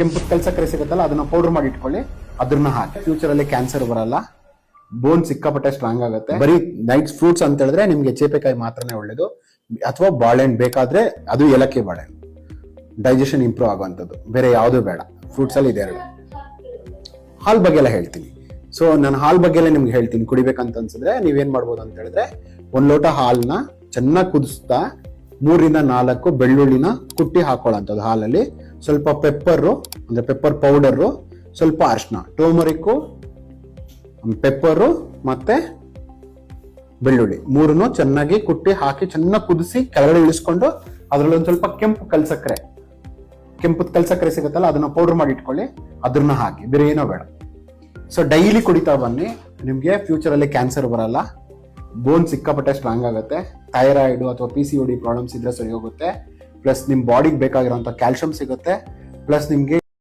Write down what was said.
ಕೆಂಪು ಕಲ್ಸಕ್ಕರೆ ಸಿಗುತ್ತಲ್ಲ ಅದನ್ನ ಪೌಡರ್ ಮಾಡಿ ಇಟ್ಕೊಳ್ಳಿ, ಅದನ್ನ ಹಾಕಿ. ಫ್ಯೂಚರ್ ಅಲ್ಲಿ ಕ್ಯಾನ್ಸರ್ ಬರಲ್ಲ, ಬೋನ್ ಸಿಕ್ಕಾಪಟ್ಟೆ ಸ್ಟ್ರಾಂಗ್ ಆಗುತ್ತೆ. ಬರೀ ನೈಟ್ ಫ್ರೂಟ್ಸ್ ಅಂತ ಹೇಳಿದ್ರೆ ನಿಮ್ಗೆ ಚೇಪೆಕಾಯಿ ಮಾತ್ರನೇ ಒಳ್ಳೇದು, ಅಥವಾ ಬಾಳೆಹಣ್ಣು ಬೇಕಾದ್ರೆ ಅದು ಏಲಕ್ಕಿ ಬಾಳೆಹಣ್ಣು, ಡೈಜೆಷನ್ ಇಂಪ್ರೂವ್ ಆಗುವಂಥದ್ದು. ಬೇರೆ ಯಾವುದು ಬೇಡ, ಫ್ರೂಟ್ಸ್ ಅಲ್ಲಿ ಇದೆ ಎರಡು. ಹಾಲ್ ಬಗ್ಗೆ ಎಲ್ಲ ಹೇಳ್ತೀನಿ. ಸೊ ನಾನು ಹಾಲ್ ಬಗ್ಗೆ ಎಲ್ಲ ನಿಮ್ಗೆ ಹೇಳ್ತೀನಿ. ಕುಡಿಬೇಕಂತ ಅನ್ಸಿದ್ರೆ ನೀವೇನ್ ಮಾಡ್ಬೋದು ಅಂತ ಹೇಳಿದ್ರೆ, 1 ಲೋಟ ಹಾಲ್ನ ಚೆನ್ನಾಗಿ ಕುದಿಸ್ತಾ 3 ರಿಂದ 4 ಬೆಳ್ಳುಳ್ಳಿನ ಕುಟ್ಟಿ ಹಾಕೊಳ್ಳೋಂಥದ್ದು ಹಾಲಲ್ಲಿ. ಸ್ವಲ್ಪ ಪೆಪ್ಪರು ಅಂದ್ರೆ ಪೆಪ್ಪರ್ ಪೌಡರು, ಸ್ವಲ್ಪ ಅರಿಶಿನ, ಟರ್ಮರಿಕ್ಕು, ಪೆಪ್ಪರು ಮತ್ತೆ ಬೆಳ್ಳುಳ್ಳಿ 3 ಚೆನ್ನಾಗಿ ಕುಟ್ಟಿ ಹಾಕಿ ಚೆನ್ನಾಗಿ ಕುದಿಸಿ ಕೆಳಗಡೆ ಇಳಿಸ್ಕೊಂಡು ಅದ್ರಲ್ಲಿ ಒಂದ್ ಸ್ವಲ್ಪ ಕೆಂಪು ಕಲ್ಸಕ್ಕರೆ ಸಿಗುತ್ತಲ್ಲ ಅದನ್ನ ಪೌಡರ್ ಮಾಡಿ ಇಟ್ಕೊಳ್ಳಿ, ಅದನ್ನ ಹಾಕಿ. ಬೇರೆ ಏನೋ ಬೇಡ. ಸೊ ಡೈಲಿ ಕುಡಿತಾ ಬನ್ನಿ, ನಿಮ್ಗೆ ಫ್ಯೂಚರ್ ಅಲ್ಲಿ ಕ್ಯಾನ್ಸರ್ ಬರಲ್ಲ, ಬೋನ್ ಸಿಕ್ಕಾಪಟ್ಟೆ ಸ್ಟ್ರಾಂಗ್ ಆಗುತ್ತೆ, ಥೈರಾಯ್ಡ್ ಅಥವಾ PCOD ಪ್ರಾಬ್ಲಮ್ಸ್ ಇದ್ರೆ ಸರಿ ಹೋಗುತ್ತೆ, ಪ್ಲಸ್ ನಿಮ್ ಬಾಡಿಗೆ ಬೇಕಾಗಿರೋಂಥ ಕ್ಯಾಲ್ಸಿಯಂ ಸಿಗುತ್ತೆ, ಪ್ಲಸ್ ನಿಮ್ಗೆ